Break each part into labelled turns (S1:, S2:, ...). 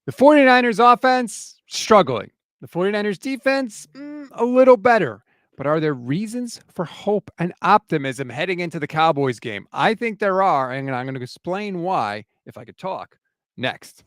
S1: The 49ers offense, struggling. The 49ers defense, a little better. But are there reasons for hope and optimism heading into the Cowboys game? I think there are, and I'm going to explain why, if I could talk, next.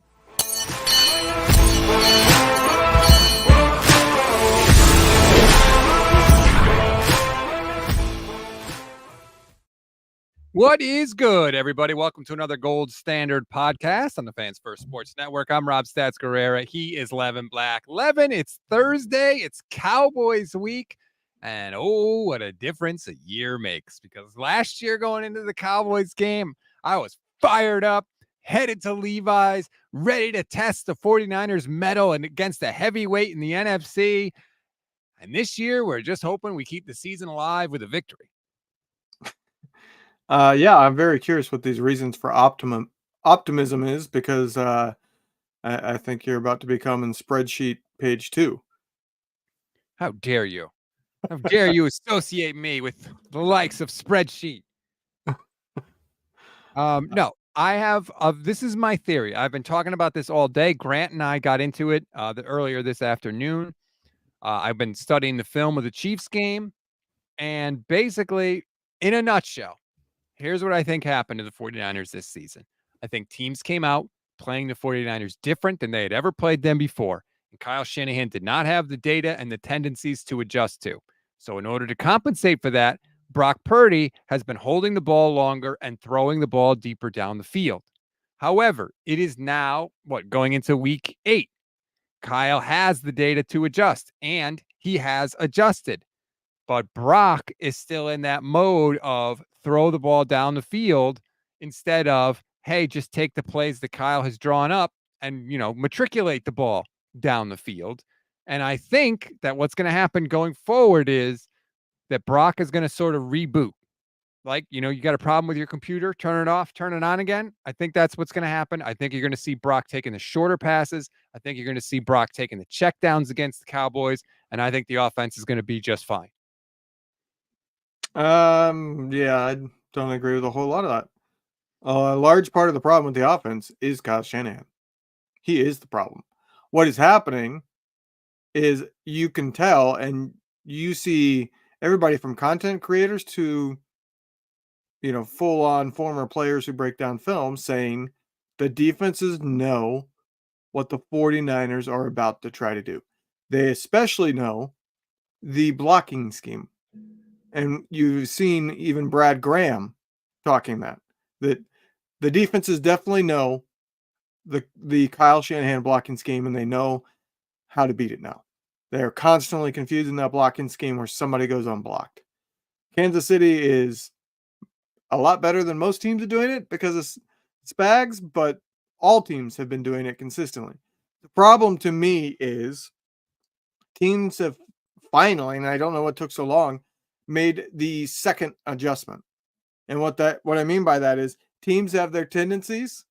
S1: What is good, everybody? Welcome to another Gold Standard podcast on the Fans First Sports Network. I'm Rob Stats Guerrera. He is Levin Black. Levin, it's Thursday. It's Cowboys week. And oh, what a difference a year makes. Because last year going into the Cowboys game, I was fired up, headed to Levi's, ready to test the 49ers mettle and against a heavyweight in the NFC. And this year, we're just hoping we keep the season alive with a victory.
S2: Yeah, I'm very curious what these reasons for optimism is because I think you're about to become in spreadsheet page 2.
S1: How dare you? How dare you associate me with the likes of spreadsheet? No, I have. This is my theory. I've been talking about this all day. Grant and I got into it earlier this afternoon. I've been studying the film of the Chiefs game, and basically, in a nutshell, here's what I think happened to the 49ers this season. I think teams came out playing the 49ers different than they had ever played them before. And Kyle Shanahan did not have the data and the tendencies to adjust to. So in order to compensate for that, Brock Purdy has been holding the ball longer and throwing the ball deeper down the field. However, it is now, going into week 8. Kyle has the data to adjust, and he has adjusted. But Brock is still in that mode of throw the ball down the field instead of, hey, just take the plays that Kyle has drawn up and, matriculate the ball down the field. And I think that what's going to happen going forward is that Brock is going to sort of reboot. Like, you got a problem with your computer, turn it off, turn it on again. I think that's what's going to happen. I think you're going to see Brock taking the shorter passes. I think you're going to see Brock taking the checkdowns against the Cowboys. And I think the offense is going to be just fine.
S2: Yeah, I don't agree with a whole lot of that. A large part of the problem with the offense is Kyle Shanahan. He is the problem. What is happening is you can tell, and you see everybody from content creators to, full-on former players who break down film saying the defenses know what the 49ers are about to try to do. They especially know the blocking scheme. And you've seen even Brad Graham talking that the defenses definitely know the Kyle Shanahan blocking scheme, and they know how to beat it now. They're constantly confusing that blocking scheme where somebody goes unblocked. Kansas City is a lot better than most teams are doing it because of Spags, but all teams have been doing it consistently. The problem to me is teams have finally, and I don't know what took so long, made the second adjustment. And what I mean by that is teams have their tendencies.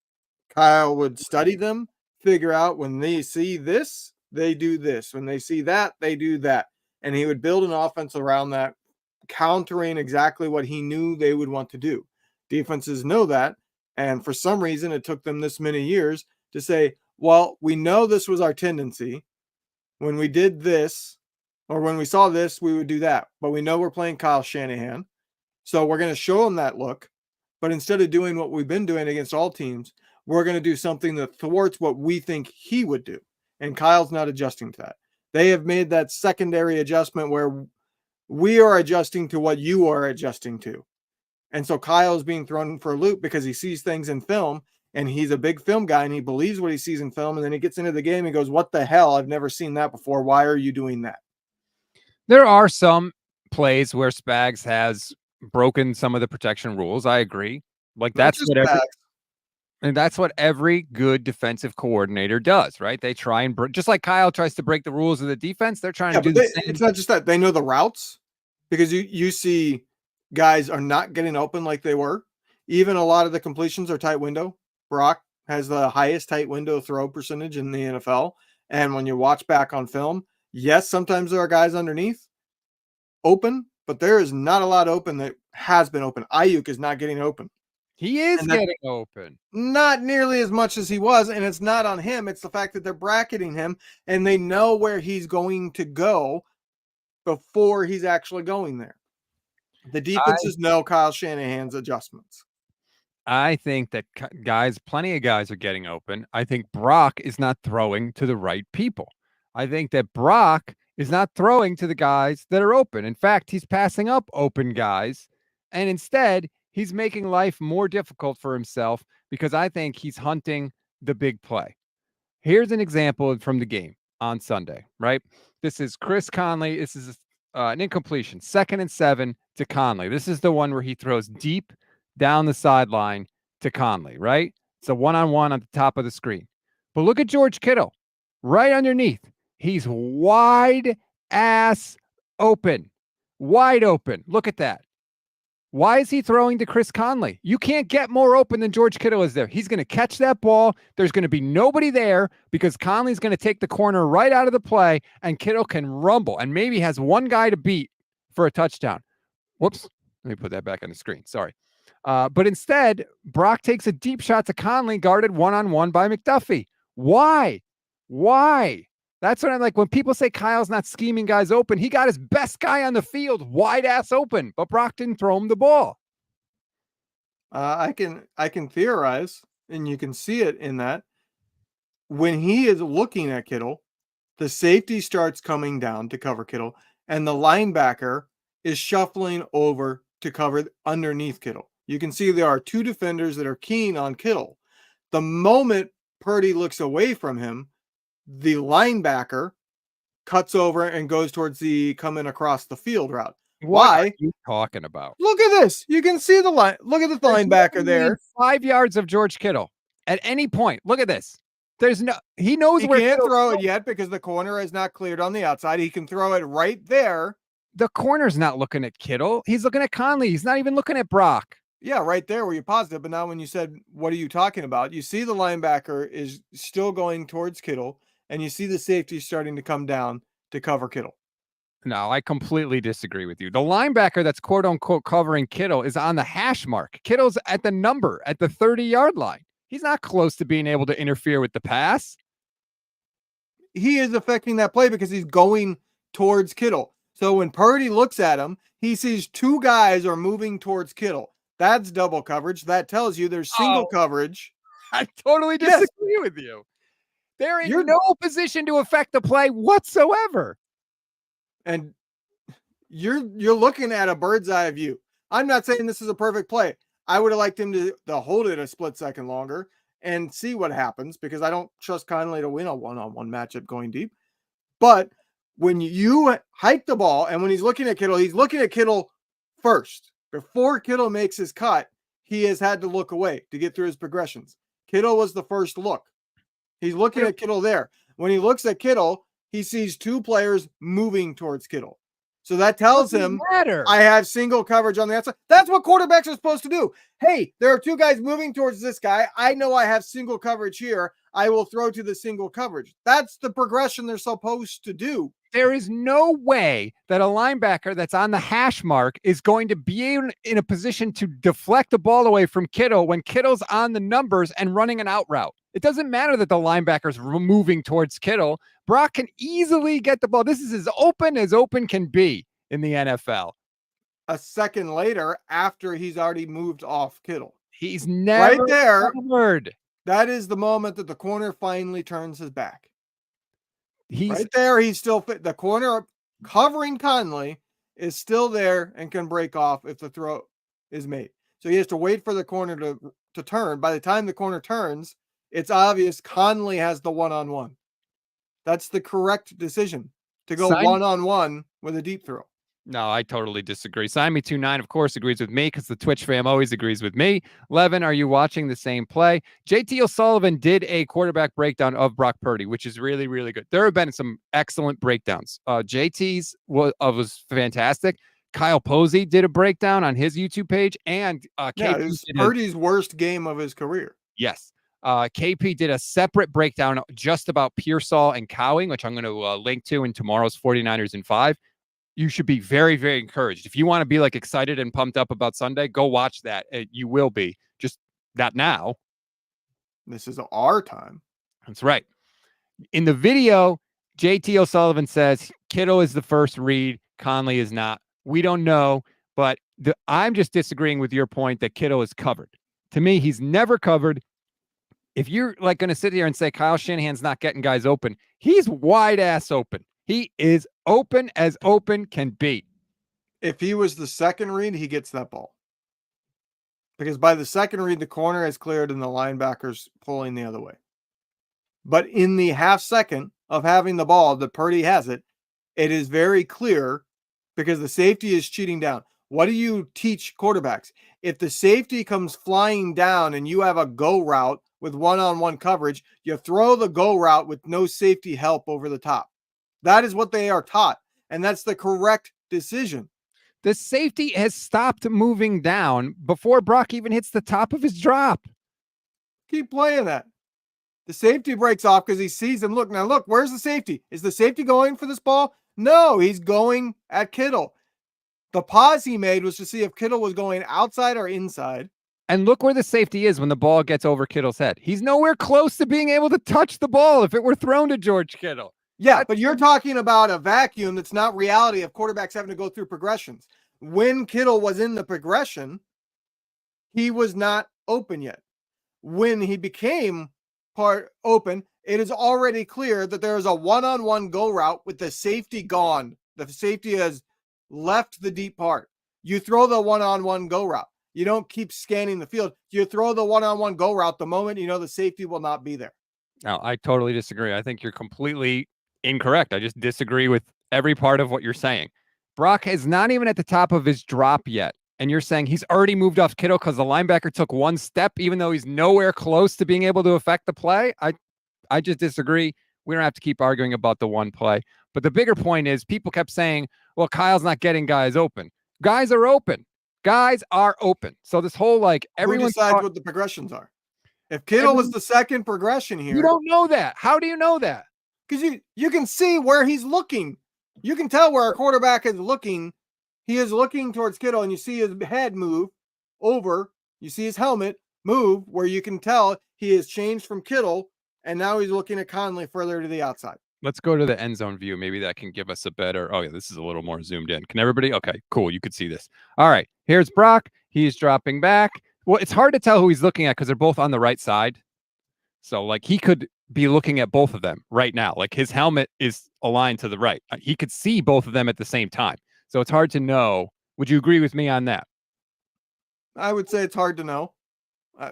S2: Kyle would study them, figure out when they see this, they do this. When they see that, they do that. And he would build an offense around that, countering exactly what he knew they would want to do. Defenses know that. And for some reason, it took them this many years to say, well, we know this was our tendency. When we did this, or when we saw this, we would do that. But we know we're playing Kyle Shanahan. So we're going to show him that look. But instead of doing what we've been doing against all teams, we're going to do something that thwarts what we think he would do. And Kyle's not adjusting to that. They have made that secondary adjustment where we are adjusting to what you are adjusting to. And so Kyle is being thrown for a loop because he sees things in film, and he's a big film guy, and he believes what he sees in film. And then he gets into the game and goes, what the hell? I've never seen that before. Why are you doing that?
S1: There are some plays where Spags has broken some of the protection rules. I agree. That's what every good defensive coordinator does, right? They try and just like Kyle tries to break the rules of the defense, they're trying to do the same.
S2: It's not just that. They know the routes, because you see guys are not getting open like they were. Even a lot of the completions are tight window. Brock has the highest tight window throw percentage in the NFL. And when you watch back on film, yes, sometimes there are guys underneath open, but there is not a lot open that has been open. Aiyuk is not getting open.
S1: He is
S2: And that
S1: getting open.
S2: not nearly as much as he was, and it's not on him. It's the fact that they're bracketing him and they know where he's going to go before he's actually going there. The
S1: I
S2: defenses know Kyle Shanahan's adjustments.
S1: I think that plenty of guys are getting open. I think Brock is not throwing to the right people. I think that Brock is not throwing to the guys that are open. In fact, he's passing up open guys, and instead, he's making life more difficult for himself because I think he's hunting the big play. Here's an example from the game on Sunday, right? This is Chris Conley. This is an incompletion, 2nd and 7 to Conley. This is the one where he throws deep down the sideline to Conley, right? It's a one-on-one on the top of the screen. But look at George Kittle right underneath. He's wide ass open, wide open. Look at that. Why is he throwing to Chris Conley? You can't get more open than George Kittle is there. He's going to catch that ball. There's going to be nobody there because Conley's going to take the corner right out of the play, and Kittle can rumble and maybe has one guy to beat for a touchdown. Whoops. Let me put that back on the screen. Sorry. But instead, Brock takes a deep shot to Conley, guarded one-on-one by McDuffie. Why? Why? That's what I'm like. When people say Kyle's not scheming guys open, he got his best guy on the field wide ass open, but Brock didn't throw him the ball.
S2: I can theorize, and you can see it in that when he is looking at Kittle, the safety starts coming down to cover Kittle, and the linebacker is shuffling over to cover underneath Kittle. You can see there are two defenders that are keen on Kittle. The moment Purdy looks away from him, the linebacker cuts over and goes towards the coming across the field route.
S1: What are you talking about?
S2: Look at this. You can see the line. Look at the linebacker there.
S1: 5 yards of George Kittle at any point. Look at this. There's no, he knows
S2: He
S1: where
S2: can't
S1: Kittle's
S2: throw
S1: going.
S2: it yet because the corner is not cleared on the outside. He can throw it right there.
S1: The corner's not looking at Kittle. He's looking at Conley. He's not even looking at Brock.
S2: Yeah, right there where you're positive. But now when you said, what are you talking about? You see the linebacker is still going towards Kittle, and you see the safety starting to come down to cover Kittle.
S1: No, I completely disagree with you. The linebacker that's quote unquote covering Kittle is on the hash mark. Kittle's at the number at the 30-yard line. He's not close to being able to interfere with the pass.
S2: He is affecting that play because he's going towards Kittle. So when Purdy looks at him, he sees two guys are moving towards Kittle. That's double coverage. That tells you there's single coverage.
S1: I totally disagree with you. They're in no position to affect the play whatsoever.
S2: And you're looking at a bird's eye view. I'm not saying this is a perfect play. I would have liked him to hold it a split second longer and see what happens because I don't trust Conley to win a one-on-one matchup going deep. But when you hike the ball and when he's looking at Kittle first. Before Kittle makes his cut, he has had to look away to get through his progressions. Kittle was the first look. He's looking at Kittle there. When he looks at Kittle, he sees two players moving towards Kittle. So that tells him, I have single coverage on the outside. That's what quarterbacks are supposed to do. Hey, there are two guys moving towards this guy. I know I have single coverage here. I will throw to the single coverage. That's the progression they're supposed to do.
S1: There is no way that a linebacker that's on the hash mark is going to be in a position to deflect the ball away from Kittle when Kittle's on the numbers and running an out route. It doesn't matter that the linebacker's moving towards Kittle. Brock can easily get the ball. This is as open can be in the NFL.
S2: A second later, after he's already moved off Kittle.
S1: He's never
S2: right there.
S1: Covered.
S2: That is the moment that the corner finally turns his back.
S1: He's
S2: right there. He's still fit. The corner covering Conley is still there and can break off if the throw is made. So he has to wait for the corner to turn. By the time the corner turns, it's obvious Conley has the one-on-one. That's the correct decision to go one-on-one with a deep throw.
S1: No, I totally disagree. Sign Me 29, of course, agrees with me because the Twitch fam always agrees with me. Levin, are you watching the same play? JT O'Sullivan did a quarterback breakdown of Brock Purdy, which is really, really good. There have been some excellent breakdowns. JT's was fantastic. Kyle Posey did a breakdown on his YouTube page, and
S2: it was Purdy's worst game of his career.
S1: Yes. KP did a separate breakdown just about Pearsall and Cowing, which I'm going to link to in tomorrow's 49ers in 5. You should be very, very encouraged. If you want to be like excited and pumped up about Sunday, go watch that. You will be. Just Not now.
S2: This is our time.
S1: That's right. In the video, JT O'Sullivan says Kittle is the first read. Conley is not. We don't know, but I'm just disagreeing with your point that Kittle is covered. To me, he's never covered. If you're like going to sit here and say Kyle Shanahan's not getting guys open, he's wide ass open. He is open as open can be.
S2: If he was the second read, he gets that ball. Because by the second read, the corner is cleared and the linebacker's pulling the other way. But in the half second of having the ball, the Purdy has it, it is very clear because the safety is cheating down. What do you teach quarterbacks? If the safety comes flying down and you have a go route with one-on-one coverage, you throw the go route with no safety help over the top. That is what they are taught, and that's the correct decision.
S1: The safety has stopped moving down before Brock even hits the top of his drop.
S2: Keep playing that. The safety breaks off because he sees him. Look, where's the safety? Is the safety going for this ball? No, he's going at Kittle. The pause he made was to see if Kittle was going outside or inside.
S1: And look where the safety is when the ball gets over Kittle's head. He's nowhere close to being able to touch the ball if it were thrown to George Kittle.
S2: Yeah, but you're talking about a vacuum that's not reality of quarterbacks having to go through progressions. When Kittle was in the progression, he was not open yet. When he became part open, it is already clear that there is a one-on-one go route with the safety gone. The safety has left the deep part. You throw the one-on-one go route. You don't keep scanning the field. You throw the one-on-one go route the moment you know the safety will not be there.
S1: Now, I totally disagree. I think you're completely incorrect. I just disagree with every part of what you're saying. Brock is not even at the top of his drop yet. And you're saying he's already moved off Kittle because the linebacker took one step, even though he's nowhere close to being able to affect the play. I just disagree. We don't have to keep arguing about the one play. But the bigger point is people kept saying, well, Kyle's not getting guys open. Guys are open. Guys are open. So this whole
S2: everyone decides what the progressions are. If Kittle was the second progression here.
S1: You don't know that. How do you know that?
S2: Because you can see where he's looking. You can tell where a quarterback is looking. He is looking towards Kittle, and you see his head move over. You see his helmet move, where you can tell he has changed from Kittle, and now he's looking at Conley further to the outside.
S1: Let's go to the end zone view. Maybe that can give us a better. Oh, yeah, this is a little more zoomed in. Can everybody? Okay, cool. You could see this. All right, here's Brock. He's dropping back. Well, it's hard to tell who he's looking at because they're both on the right side. So, he could be looking at both of them right now. His helmet is aligned to the right. He could see both of them at the same time. So it's hard to know. Would you agree with me on that?
S2: I would say it's hard to know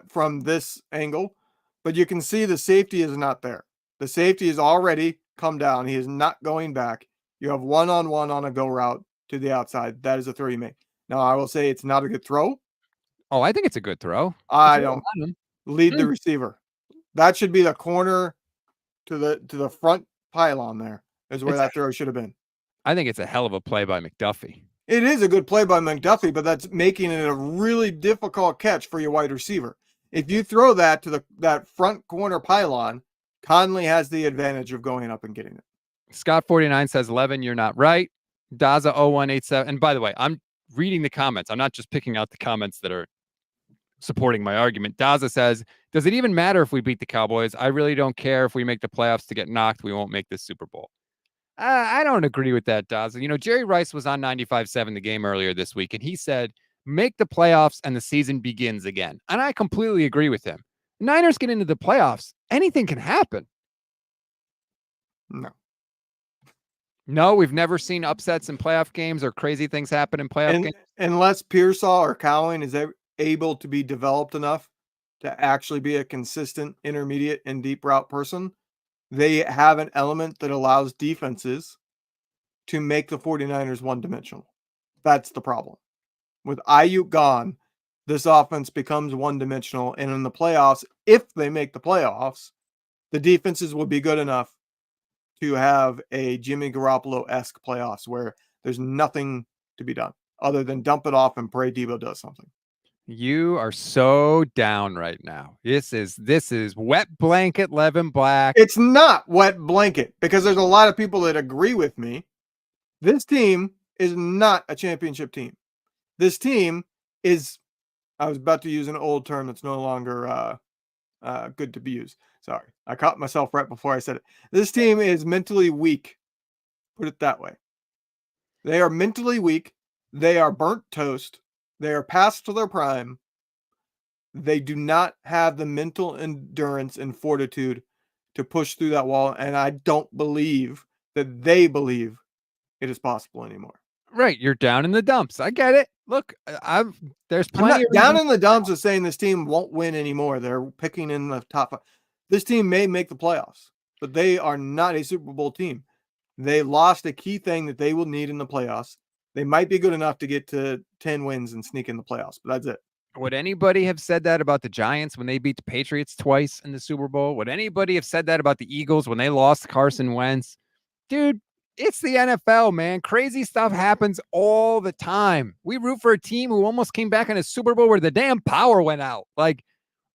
S2: from this angle, but you can see the safety is not there. The safety has already come down. He is not going back. You have one-on-one on a go route to the outside. That is a throw you make. Now, I will say it's not a good throw.
S1: Oh, I think it's a good throw.
S2: I don't lead the receiver. That should be the corner to the front pylon there is where that throw should have been.
S1: I think it's a hell of a play by McDuffie.
S2: It is a good play by McDuffie, but that's making it a really difficult catch for your wide receiver. If you throw that to that front corner pylon, Conley has the advantage of going up and getting it.
S1: Scott49 says, Levin, you're not right. Daza 0187. And by the way, I'm reading the comments. I'm not just picking out the comments that are supporting my argument. Daza says, does it even matter if we beat the Cowboys? I really don't care if we make the playoffs to get knocked. We won't make this Super Bowl. I don't agree with that, Daza. Jerry Rice was on 95.7 the game earlier this week, and he said, make the playoffs and the season begins again. And I completely agree with him. Niners get into the playoffs. Anything can happen. No, we've never seen upsets in playoff games or crazy things happen in playoff games.
S2: Unless Pearsall or Cowan is able to be developed enough to actually be a consistent intermediate and deep route person, they have an element that allows defenses to make the 49ers one-dimensional. That's the problem. With Aiyuk gone, this offense becomes one-dimensional, and in the playoffs, if they make the playoffs, the defenses will be good enough to have a Jimmy Garoppolo-esque playoffs where there's nothing to be done other than dump it off and pray Debo does something.
S1: You are so down right now. This is wet blanket, Levin Black.
S2: It's not wet blanket because there's a lot of people that agree with me. This team is not a championship team. This team is I was about to use an old term that's no longer good to be used. Sorry. I caught myself right before I said it. This team is mentally weak. Put it that way. They are mentally weak. They are burnt toast. They are past their prime. They do not have the mental endurance and fortitude to push through that wall. And I don't believe that they believe it is possible anymore.
S1: Right, you're down in the dumps. I get it. Look, there's
S2: I'm
S1: plenty
S2: not
S1: of
S2: down
S1: reasons.
S2: in the dumps of saying this team won't win anymore. They're picking in the top five. This team may make the playoffs, but they are not a Super Bowl team. They lost a key thing that they will need in the playoffs. They might be good enough to get to 10 wins and sneak in the playoffs, but that's it.
S1: Would anybody have said that about the Giants when they beat the Patriots twice in the Super Bowl? Would anybody have said that about the Eagles when they lost Carson Wentz? Dude, it's the NFL, man. Crazy stuff happens all the time. We root for a team who almost came back in a Super Bowl where the damn power went out. Like,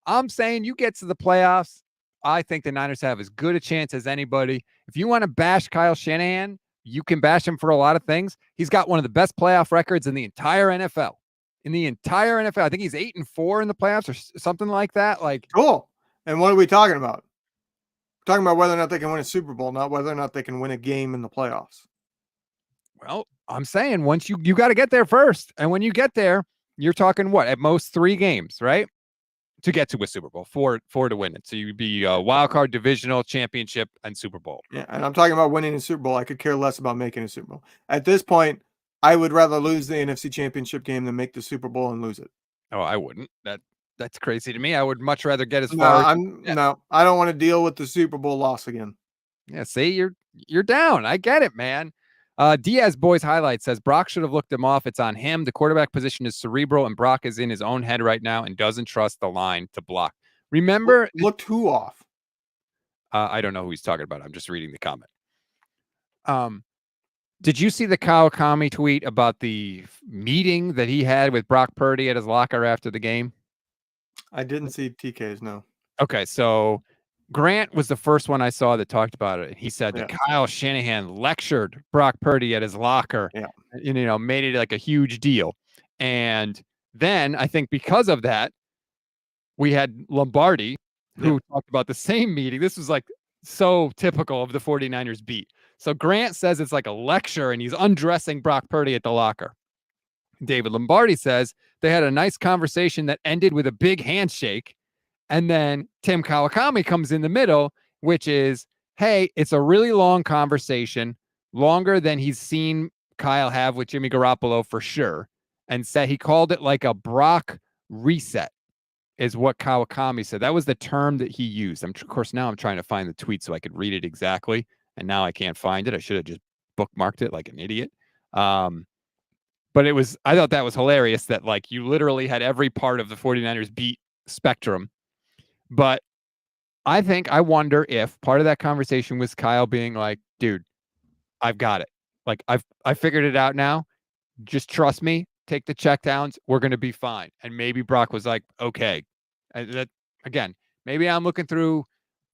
S1: I'm saying you get to the playoffs. I think the Niners have as good a chance as anybody. If you want to bash Kyle Shanahan, you can bash him for a lot of things. He's got one of the best playoff records in the entire NFL. In the entire NFL, I think he's 8-4 in the playoffs or something like that. Like,
S2: cool. And what are we talking about? We're talking about whether or not they can win a Super Bowl, not whether or not they can win a game in the playoffs.
S1: Well, I'm saying once you got to get there first. And when you get there, you're talking what? At most 3 games, right? To get to a Super Bowl, four to win it. So you'd be a wild card, divisional, championship, and Super Bowl.
S2: Yeah, and I'm talking about winning a Super Bowl. I could care less about making a Super Bowl. At this point, I would rather lose the NFC Championship game than make the Super Bowl and lose it.
S1: Oh, I wouldn't. That's crazy to me. I would much rather get as far.
S2: No, I don't want to deal with the Super Bowl loss again.
S1: Yeah, see, you're down. I get it, man. Diaz Boys Highlight says Brock should have looked him off. It's on him. The quarterback position is cerebral, and Brock is in his own head right now and doesn't trust the line to block. Remember,
S2: looked who off?
S1: I don't know who he's talking about. I'm just reading the comment. Did you see the Kawakami tweet about the meeting that he had with Brock Purdy at his locker after the game?
S2: I didn't see TK's, no.
S1: Okay, so Grant was the first one I saw that talked about it. He said that Kyle Shanahan lectured Brock Purdy at his locker, made it like a huge deal. And then I think because of that, we had Lombardi who talked about the same meeting. This was like so typical of the 49ers beat. So Grant says it's like a lecture and he's undressing Brock Purdy at the locker. David Lombardi says they had a nice conversation that ended with a big handshake. And then Tim Kawakami comes in the middle, which is, hey, it's a really long conversation, longer than he's seen Kyle have with Jimmy Garoppolo for sure. And said he called it like a Brock reset is what Kawakami said. That was the term that he used. Of course, now I'm trying to find the tweet so I could read it exactly. And now I can't find it. I should have just bookmarked it like an idiot. But I thought that was hilarious that like you literally had every part of the 49ers beat spectrum. But I wonder if part of that conversation was Kyle being like, dude, I've got it. Like I figured it out now. Just trust me. Take the checkdowns. We're going to be fine. And maybe Brock was like, okay. And that, again, maybe I'm looking through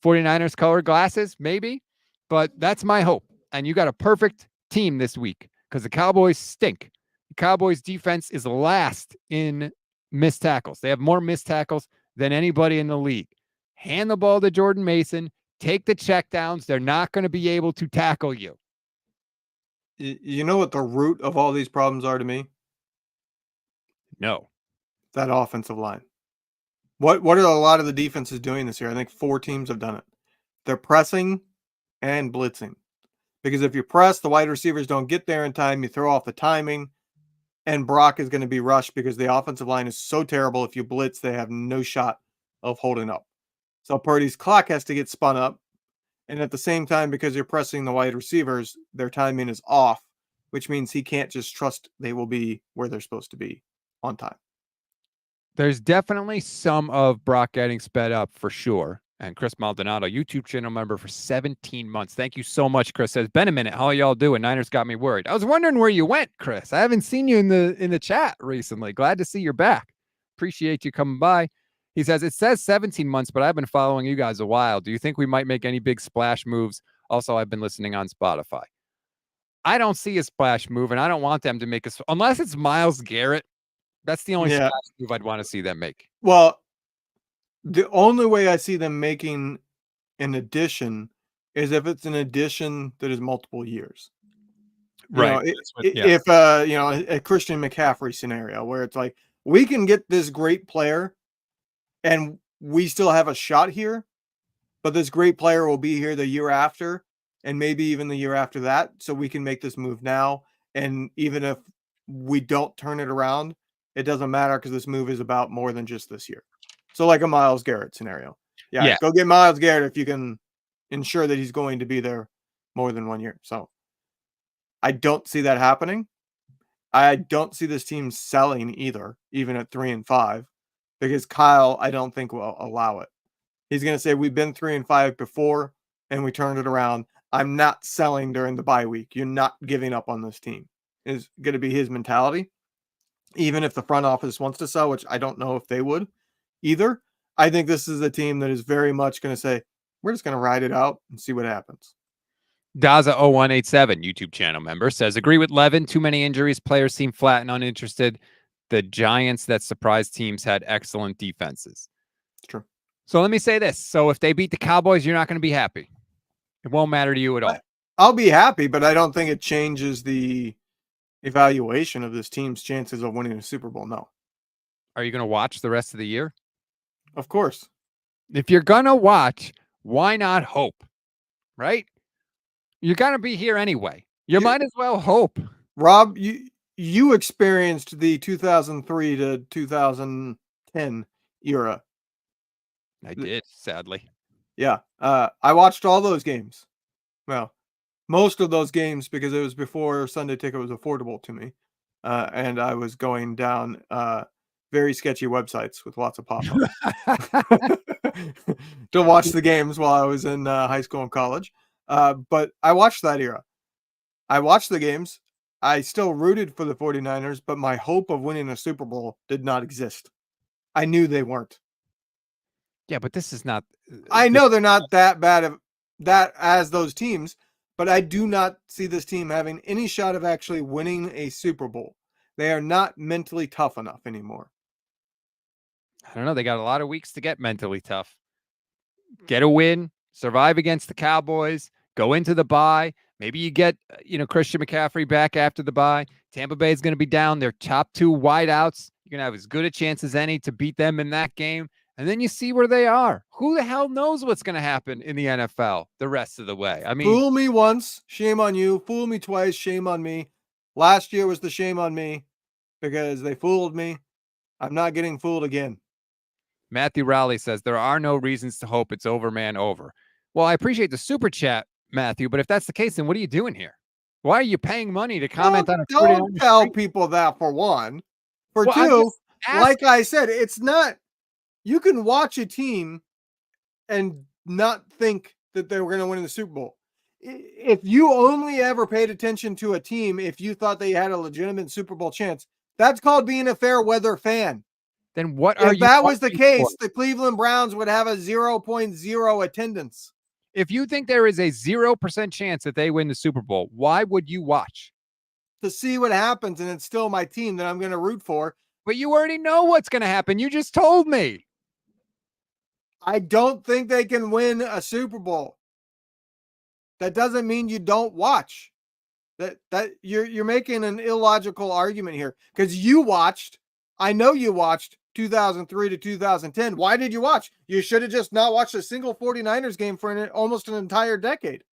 S1: 49ers colored glasses, maybe. But that's my hope. And you got a perfect team this week because the Cowboys stink. The Cowboys defense is last in missed tackles. They have more missed tackles than anybody in the league. Hand the ball to Jordan Mason. Take the checkdowns. They're not going to be able to tackle you.
S2: You know what the root of all these problems are to me?
S1: No.
S2: That offensive line. What are a lot of the defenses doing this year? I think 4 teams have done it. They're pressing and blitzing. Because if you press, the wide receivers don't get there in time. You throw off the timing. And Brock is going to be rushed because the offensive line is so terrible. If you blitz, they have no shot of holding up. So Purdy's clock has to get spun up. And at the same time, because you're pressing the wide receivers, their timing is off, which means he can't just trust they will be where they're supposed to be on time.
S1: There's definitely some of Brock getting sped up for sure. And Chris Maldonado, YouTube channel member for 17 months. Thank you so much, Chris. Says, been a minute. How y'all doing? Niners got me worried. I was wondering where you went, Chris. I haven't seen you in the chat recently. Glad to see you're back. Appreciate you coming by. He says, it says 17 months, but I've been following you guys a while. Do you think we might make any big splash moves? Also, I've been listening on Spotify. I don't see a splash move, and I don't want them to make unless it's Myles Garrett That's the only
S2: Yeah.
S1: splash move I'd want to see them make.
S2: Well, the only way I see them making an addition is if it's an addition that is multiple years. You know,
S1: Right. That's what, yeah.
S2: if you know, a Christian McCaffrey scenario where it's like we can get this great player and we still have a shot here, but this great player will be here the year after and maybe even the year after that. So we can make this move now. And even if we don't turn it around, it doesn't matter because this move is about more than just this year. So, like a Myles Garrett scenario. Yeah,
S1: Yeah.
S2: go get Myles Garrett if you can ensure that he's going to be there more than 1 year. So, I don't see that happening. I don't see this team selling either, even at 3-5, because Kyle, I don't think will allow it. He's going to say, we've been 3-5 before and we turned it around. I'm not selling during the bye week. You're not giving up on this team, is going to be his mentality. Even if the front office wants to sell, which I don't know if they would either. I think this is a team that is very much going to say, we're just going to ride it out and see what happens.
S1: Daza0187, YouTube channel member, says, agree with Levin. Too many injuries. Players seem flat and uninterested. The Giants that surprised teams had excellent defenses.
S2: It's true.
S1: So let me say this. So if they beat the Cowboys, you're not going to be happy. It won't matter to you at all.
S2: I'll be happy, but I don't think it changes the evaluation of this team's chances of winning a Super Bowl. No.
S1: Are you going to watch the rest of the year?
S2: Of course.
S1: If you're going to watch, why not hope? Right? You're going to be here anyway. You might as well hope.
S2: Rob, you experienced the 2003 to 2010 era.
S1: I did, sadly.
S2: Yeah. I watched all those games. Well, most of those games because it was before Sunday Ticket was affordable to me. And I was going down very sketchy websites with lots of pop-ups to watch the games while I was in high school and college. But I watched that era. I watched the games. I still rooted for the 49ers, but my hope of winning a Super Bowl did not exist. I knew they weren't.
S1: Yeah, but this is not.
S2: I know they're not that bad of that as those teams, but I do not see this team having any shot of actually winning a Super Bowl. They are not mentally tough enough anymore.
S1: I don't know. They got a lot of weeks to get mentally tough. Get a win, survive against the Cowboys, go into the bye. Maybe you get, Christian McCaffrey back after the bye. Tampa Bay is going to be down their top two wideouts. You're going to have as good a chance as any to beat them in that game. And then you see where they are. Who the hell knows what's going to happen in the NFL the rest of the way? I mean,
S2: fool me once, shame on you. Fool me twice, shame on me. Last year was the shame on me because they fooled me. I'm not getting fooled again.
S1: Matthew Rowley says, there are no reasons to hope it's over, man, over. Well, I appreciate the super chat, Matthew, but if that's the case, then what are you doing here? Why are you paying money to comment on a
S2: Don't tell people that, for one. For two, like I said, it's not. You can watch a team and not think that they were going to win the Super Bowl. If you only ever paid attention to a team if you thought they had a legitimate Super Bowl chance, that's called being a fair weather fan.
S1: Then what are you?
S2: If that was the case, the Cleveland Browns would have a 0.0 attendance.
S1: If you think there is a 0% chance that they win the Super Bowl, why would you watch?
S2: To see what happens, and it's still my team that I'm going to root for.
S1: But you already know what's going to happen. You just told me.
S2: I don't think they can win a Super Bowl. That doesn't mean you don't watch. That you're making an illogical argument here because you watched. I know you watched 2003 to 2010. Why did you watch? You should have just not watched a single 49ers game for almost an entire decade.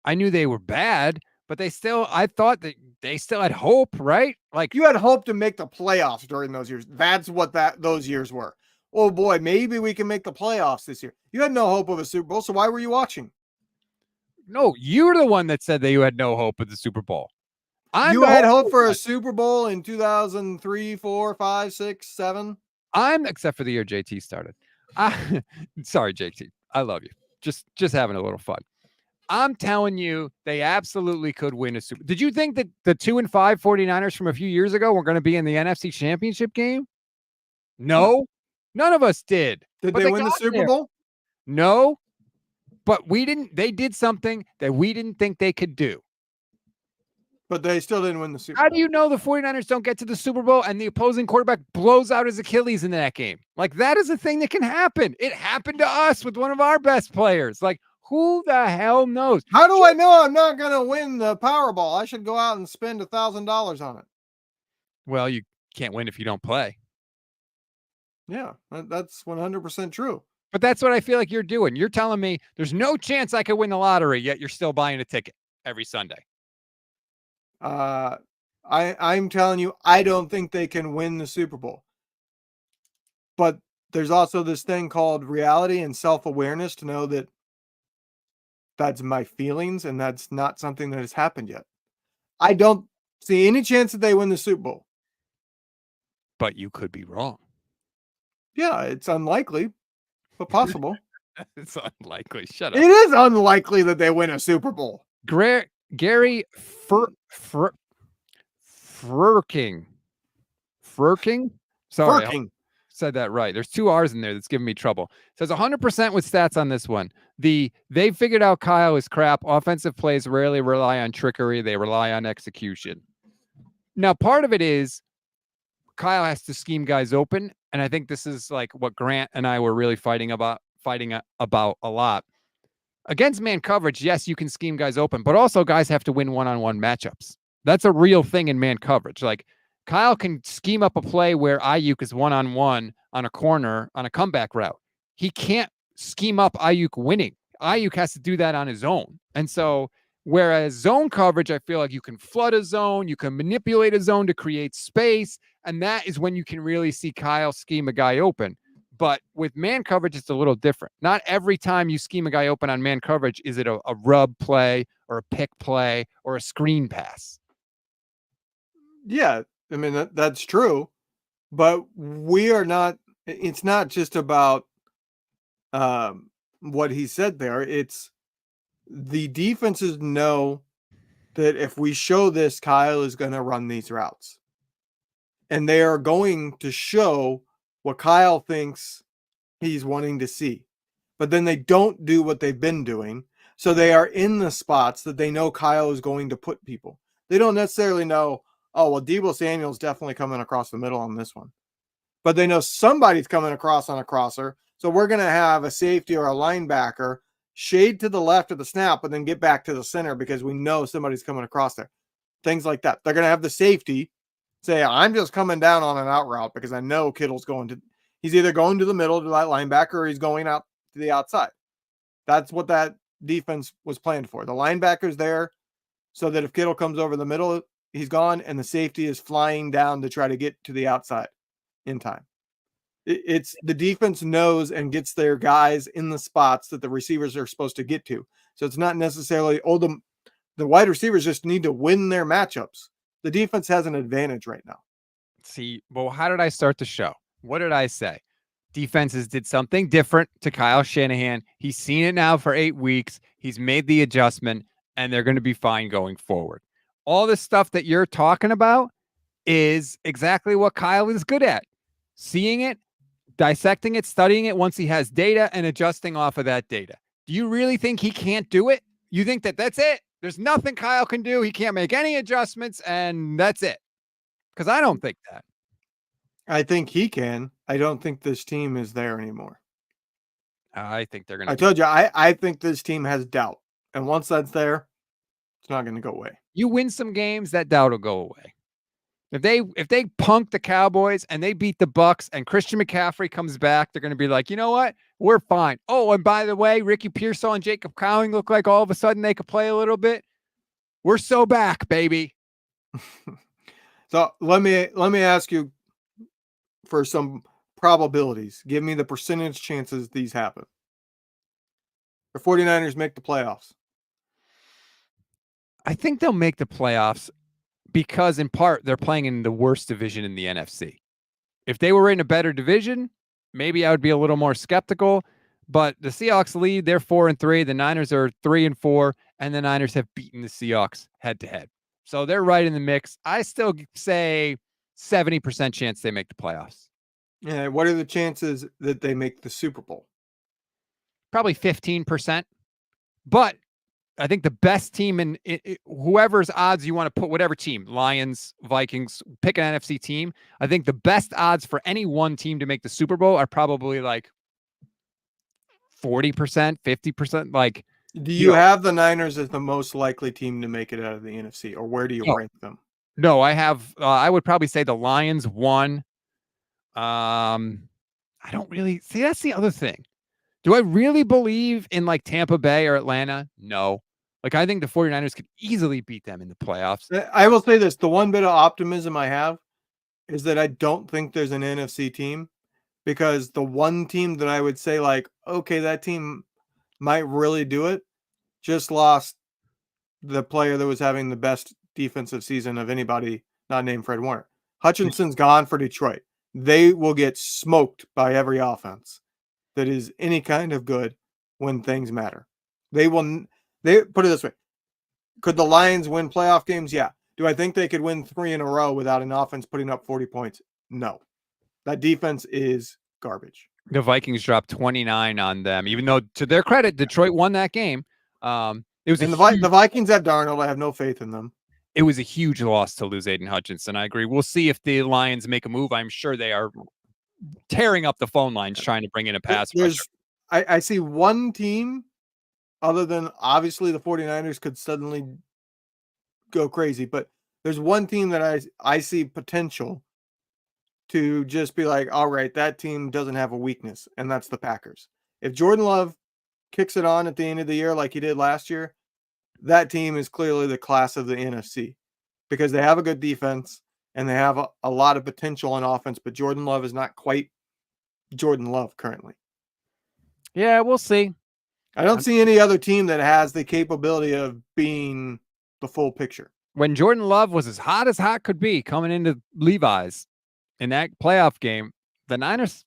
S1: I knew they were bad, but I thought that they still had hope, right? Like,
S2: you had hope to make the playoffs during those years. That's what those years were. Oh boy, maybe we can make the playoffs this year. You had no hope of a Super Bowl, so why were you watching?
S1: No, you're the one that said that you had no hope of the Super Bowl.
S2: You had hope for a Super Bowl in 2003, 4, 5, 6, 7.
S1: Except for the year JT started. Sorry, JT. I love you. Just having a little fun. I'm telling you, they absolutely could win a Super. Did you think that the 2-5 49ers from a few years ago were going to be in the NFC Championship game? No, none of us did.
S2: Did they win the Super Bowl?
S1: No, but we didn't. They did something that we didn't think they could do.
S2: But they still didn't win the Super
S1: How
S2: Bowl.
S1: do you know the 49ers don't get to the Super Bowl and the opposing quarterback blows out his Achilles in that game? Like, that is a thing that can happen. It happened to us with one of our best players. Like, who the hell knows?
S2: How do I know I'm not going to win the Powerball? I should go out and spend $1,000 on it.
S1: Well, you can't win if you don't play.
S2: Yeah, that's 100% true.
S1: But that's what I feel like you're doing. You're telling me there's no chance I could win the lottery, yet you're still buying a ticket every Sunday.
S2: I'm telling you, I don't think they can win the Super Bowl. But there's also this thing called reality and self-awareness to know that that's my feelings and that's not something that has happened yet. I don't see any chance that they win the Super Bowl.
S1: But you could be wrong.
S2: Yeah, it's unlikely, but possible.
S1: It's unlikely. Shut
S2: It
S1: up.
S2: is unlikely that they win a Super Bowl.
S1: Gary Frerking. Sorry, I said that right. There's 2 R's in there that's giving me trouble. Says 100% with stats on this one. They figured out Kyle is crap. Offensive plays rarely rely on trickery. They rely on execution. Now, part of it is Kyle has to scheme guys open. And I think this is like what Grant and I were really fighting about a lot. Against man coverage, yes, you can scheme guys open, but also guys have to win one-on-one matchups. That's a real thing in man coverage. Like, Kyle can scheme up a play where Aiyuk is one-on-one on a corner on a comeback route. He can't scheme up Aiyuk winning. Aiyuk has to do that on his own. And so, whereas zone coverage, I feel like you can flood a zone, you can manipulate a zone to create space, and that is when you can really see Kyle scheme a guy open. But with man coverage, it's a little different. Not every time you scheme a guy open on man coverage is it a rub play or a pick play or a screen pass.
S2: Yeah, I mean, that's true. But we are not, it's not just about what he said there. It's the defenses know that if we show this, Kyle is going to run these routes. And they are going to show what Kyle thinks he's wanting to see. But then they don't do what they've been doing. So they are in the spots that they know Kyle is going to put people. They don't necessarily know, oh, well, Deebo Samuel's definitely coming across the middle on this one. But they know somebody's coming across on a crosser. So we're going to have a safety or a linebacker shade to the left of the snap, but then get back to the center because we know somebody's coming across there. Things like that. They're going to have the safety say, I'm just coming down on an out route because I know Kittle's he's either going to the middle to that linebacker or he's going out to the outside. That's what that defense was planned for. The linebacker's there so that if Kittle comes over the middle, he's gone, and the safety is flying down to try to get to the outside in time. It's the defense knows and gets their guys in the spots that the receivers are supposed to get to. So it's not necessarily, the wide receivers just need to win their matchups. The defense has an advantage right now.
S1: See, well, how did I start the show? What did I say? Defenses did something different to Kyle Shanahan. He's seen it now for 8 weeks. He's made the adjustment, and they're going to be fine going forward. All this stuff that you're talking about is exactly what Kyle is good at. Seeing it, dissecting it, studying it once he has data, and adjusting off of that data. Do you really think he can't do it? You think that that's it? There's nothing Kyle can do. He can't make any adjustments, and that's it. Because I don't think that.
S2: I think he can. I don't think this team is there anymore.
S1: I think they're going to.
S2: I told you, I think this team has doubt. And once that's there, it's not going to go away.
S1: You win some games, that doubt will go away. If they punk the Cowboys and they beat the Bucks and Christian McCaffrey comes back, they're going to be like, you know what? We're fine. Oh, and by the way, Ricky Pearsall and Jacob Cowing look like all of a sudden they could play a little bit. We're so back, baby.
S2: So let me ask you for some probabilities. Give me the percentage chances these happen. The 49ers make the playoffs.
S1: I think they'll make the playoffs because in part they're playing in the worst division in the NFC. If they were in a better division, maybe I would be a little more skeptical, but the Seahawks lead, they're 4-3, the Niners are 3-4, and the Niners have beaten the Seahawks head to head. So they're right in the mix. I still say 70% chance they make the playoffs.
S2: Yeah, what are the chances that they make the Super Bowl?
S1: Probably 15%. But I think the best team in whoever's odds you want to put, whatever team, Lions, Vikings, pick an NFC team. I think the best odds for any one team to make the Super Bowl are probably like 40%, 50%. Like,
S2: Do
S1: you
S2: you
S1: know,
S2: have the Niners as the most likely team to make it out of the NFC, or where do you
S1: no,
S2: rank them?
S1: no, I have, I would probably say the Lions won. I don't really see, that's the other thing. Do I really believe in like Tampa Bay or Atlanta? No. Like, I think the 49ers could easily beat them in the playoffs.
S2: I will say this, the one bit of optimism I have is that I don't think there's an NFC team, because the one team that I would say, like, okay, that team might really do it, just lost the player that was having the best defensive season of anybody not named Fred Warner. Hutchinson's gone for Detroit. They will get smoked by every offense that is any kind of good when things matter. They will. They put it this way: could the Lions win playoff games? Yeah. Do I think they could win 3 in a row without an offense putting up 40 points? No. That defense is garbage.
S1: The Vikings dropped 29 on them, even though, to their credit, Detroit won that game. It was
S2: And
S1: a
S2: the Vikings have Darnold. I have no faith in them.
S1: it was a huge loss to lose Aiden Hutchinson. I agree. We'll see if the Lions make a move. I'm sure they are tearing up the phone lines trying to bring in a pass rusher.
S2: I see one team other than obviously the 49ers could suddenly go crazy, but there's one team that I see potential to just be like, all right, that team doesn't have a weakness, and that's the Packers. If Jordan Love kicks it on at the end of the year like he did last year, that team is clearly the class of the NFC, because they have a good defense and they have a lot of potential on offense, but Jordan Love is not quite Jordan Love currently.
S1: Yeah, we'll see.
S2: I don't see any other team that has the capability of being the full picture.
S1: When Jordan Love was as hot could be coming into Levi's in that playoff game, the Niners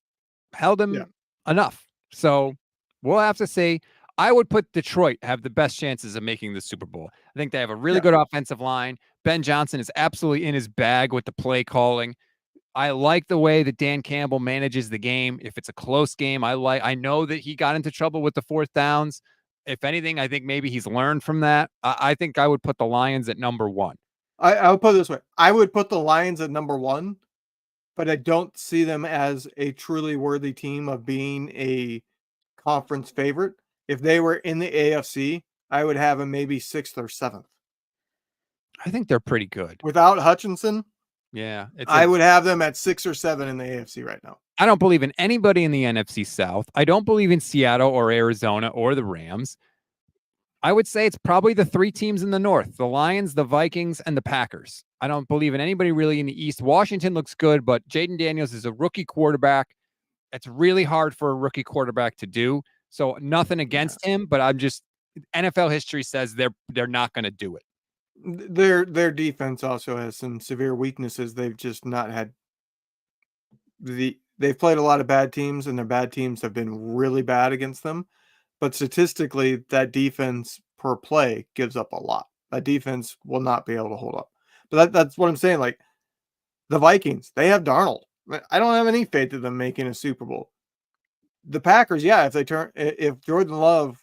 S1: held him enough. So we'll have to see. I would put Detroit have the best chances of making the Super Bowl. I think they have a really good offensive line. Ben Johnson is absolutely in his bag with the play calling. I like the way that Dan Campbell manages the game. If it's a close game, I know that he got into trouble with the fourth downs. If anything, I think maybe he's learned from that. I think I would put the Lions at number one.
S2: I would put it this way. I would put the Lions at number one, but I don't see them as a truly worthy team of being a conference favorite. If they were in the AFC, I would have them maybe 6th or 7th.
S1: I think they're pretty good.
S2: Without Hutchinson,
S1: yeah,
S2: I would have them at 6 or 7 in the AFC right now.
S1: I don't believe in anybody in the NFC South. I don't believe in Seattle or Arizona or the Rams. I would say it's probably the 3 teams in the North, the Lions, the Vikings, and the Packers. I don't believe in anybody really in the East. Washington looks good, but Jaden Daniels is a rookie quarterback. It's really hard for a rookie quarterback to do. So nothing against him, but I'm just, NFL history says they're not going to do it.
S2: Their defense also has some severe weaknesses. They've just not had they've played a lot of bad teams, and their bad teams have been really bad against them. But statistically, that defense per play gives up a lot. That defense will not be able to hold up. But that's what I'm saying. Like, the Vikings, they have Darnold. I don't have any faith in them making a Super Bowl. The Packers, yeah, if Jordan Love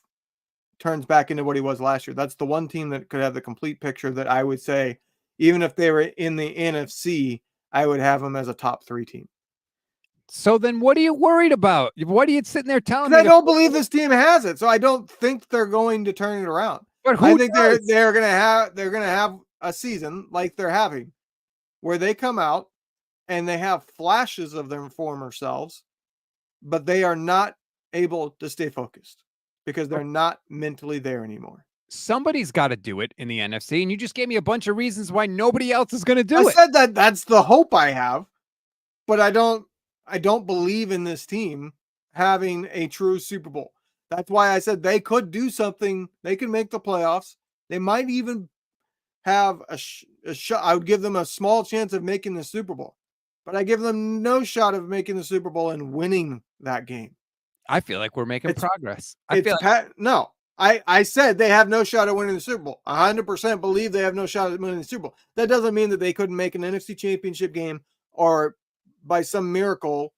S2: turns back into what he was last year, that's the one team that could have the complete picture that I would say, even if they were in the NFC, I would have them as a top 3 team.
S1: So then what are you worried about? What are you sitting there telling me?
S2: I don't believe this team has it, so I don't think they're going to turn it around.
S1: But
S2: I think they're gonna have a season like they're having, where they come out and they have flashes of their former selves, but they are not able to stay focused because they're not mentally there anymore.
S1: Somebody's got to do it in the NFC, and you just gave me a bunch of reasons why nobody else is going to do it.
S2: I said that's the hope I have, but I don't believe in this team having a true Super Bowl. That's why I said they could do something. They could make the playoffs. They might even have a shot. I would give them a small chance of making the Super Bowl, but I give them no shot of making the Super Bowl and winning that game.
S1: I feel like we're making progress.
S2: No. I said they have no shot at winning the Super Bowl. 100% believe they have no shot at winning the Super Bowl. That doesn't mean that they couldn't make an NFC Championship game or by some miracle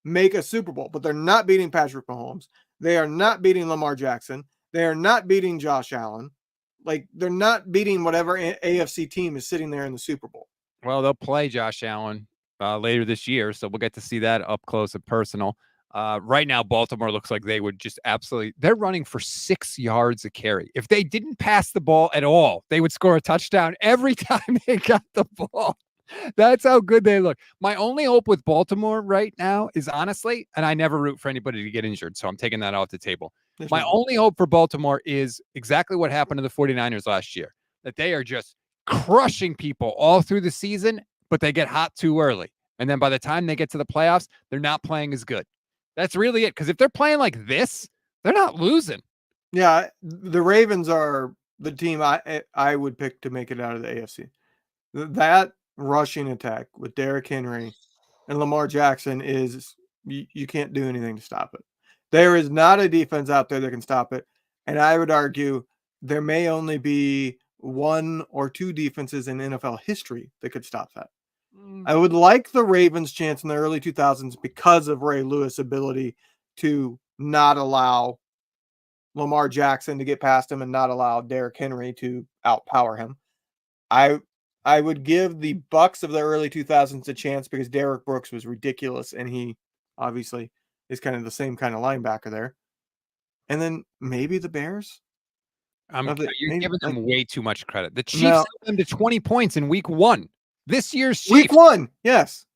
S2: make a Super Bowl, but they're not beating Patrick Mahomes. They are not beating Lamar Jackson. They are not beating Josh Allen. like they're not beating whatever AFC team is sitting there in the Super Bowl.
S1: Well, they'll play Josh Allen later this year, so we'll get to see that up close and personal. Right now, Baltimore looks like they would just absolutely. They're running for 6 yards a carry. If they didn't pass the ball at all, they would score a touchdown every time they got the ball. That's how good they look. My only hope with Baltimore right now is honestly, and I never root for anybody to get injured, so I'm taking that off the table. My only hope for Baltimore is exactly what happened to the 49ers last year, that they are just crushing people all through the season, but they get hot too early. And then by the time they get to the playoffs, they're not playing as good. That's really it. Because if they're playing like this, they're not losing.
S2: Yeah, the Ravens are the team I would pick to make it out of the AFC. That rushing attack with Derrick Henry and Lamar Jackson is you can't do anything to stop it. There is not a defense out there that can stop it. And I would argue there may only be 1 or 2 defenses in NFL history that could stop that. I would like the Ravens' chance in the early 2000s because of Ray Lewis' ability to not allow Lamar Jackson to get past him and not allow Derrick Henry to outpower him. I would give the Bucks of the early 2000s a chance because Derrick Brooks was ridiculous, and he obviously is kind of the same kind of linebacker there. And then maybe the Bears.
S1: You're giving them way too much credit. The Chiefs
S2: No.
S1: held them to 20 points in week 1. This year's Chiefs.
S2: Week 1, yes.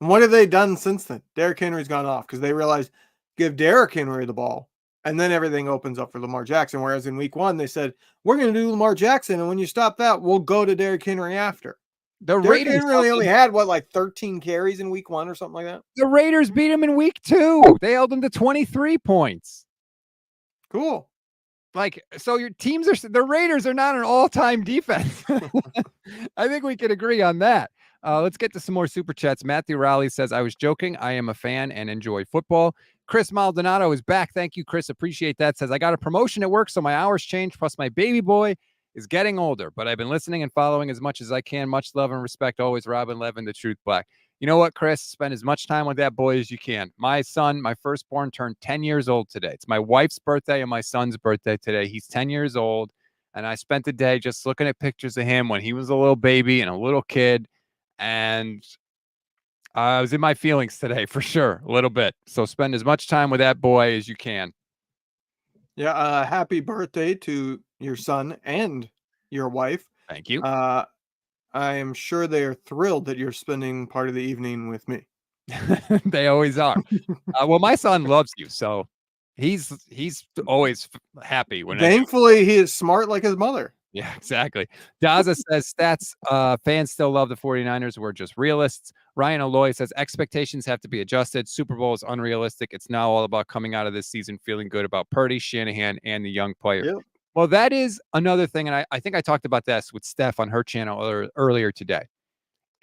S2: And what have they done since then? Derrick Henry's gone off because they realized give Derrick Henry the ball, and then everything opens up for Lamar Jackson. Whereas in week 1, they said, we're going to do Lamar Jackson, and when you stop that, we'll go to Derrick Henry after. Derrick Henry only had, 13 carries in week 1 or something like that?
S1: The Raiders beat him in week 2. They held him to 23 points.
S2: Cool.
S1: So your teams the Raiders are not an all-time defense. I think we can agree on that. Let's get to some more super chats. Matthew Rowley says, I was joking. I am a fan and enjoy football. Chris Maldonado is back. Thank you, Chris. Appreciate that. Says, I got a promotion at work, so my hours changed. Plus, my baby boy is getting older, but I've been listening and following as much as I can. Much love and respect. Always Robin Levin, the Truth Black. You know what, Chris? Spend as much time with that boy as you can. My son, my firstborn, turned 10 years old today. It's my wife's birthday and my son's birthday today. He's 10 years old, and I spent the day just looking at pictures of him when he was a little baby and a little kid, and I was in my feelings today for sure, a little bit. So spend as much time with that boy as you can.
S2: Yeah, happy birthday to your son and your wife.
S1: Thank you.
S2: I am sure they are thrilled that you're spending part of the evening with me.
S1: They always are. Well, my son loves you, so he's always happy.
S2: Thankfully, he is smart like his mother.
S1: Yeah, exactly. Daza says stats fans still love the 49ers. We're just realists. Ryan Aloy says expectations have to be adjusted. Super Bowl is unrealistic. It's now all about coming out of this season feeling good about Purdy, Shanahan, and the young players.
S2: Yep.
S1: Well, that is another thing, and I think I talked about this with Steph on her channel earlier today.